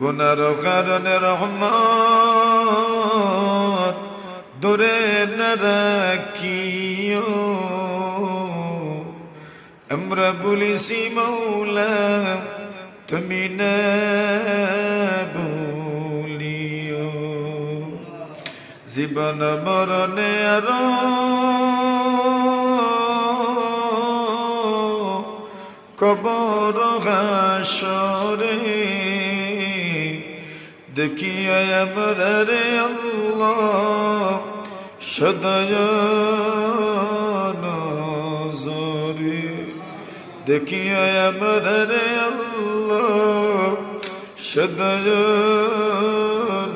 গুনার কারণে রহমত দূরে না রাখিও। আমরা বলিছি মৌলা তুমি না ভুলিও। জীবন মরণে আরো কবর হাসরে দেখিয়া আমরা রে আল্লাহ সদয় নজরে। দেখিয়া আমরা রে আল্লাহ সদয়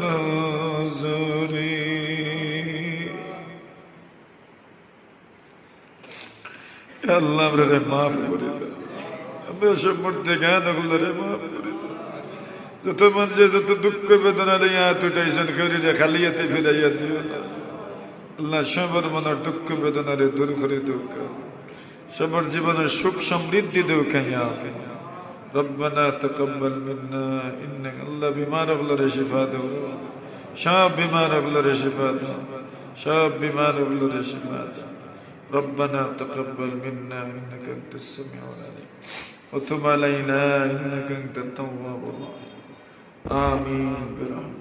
নজরে। আল্লাহ আমরা মাফ করে দাও। আমরা সব মধ্যে জ্ঞান ওগুলো রে মাফ করে দাও। যত মানুষের যত দুঃখ বেদনা রে হাত উঠাইছেন শরীরে খালিয়াতে ফিরাইয়া দিও না। আল্লাহ সবার মনের দুঃখ বেদনা রে দূর করে দেও। সবার জীবনের সুখ সমৃদ্ধি দেও খাইয়া। রব্বানা তাকাব্বাল মিন্না ইন্নাকা আল্লাহ বিমার ওগুলোরে শিফা দেও। সব বিমার ওগুলোরে শিফা দাও। সব বিমার ওগুলোরে শিফা দাও। ربنا تقبل منا إنك أنت السميع العليم وتب علينا إنك أنت التواب الرحيم آمين برحمتك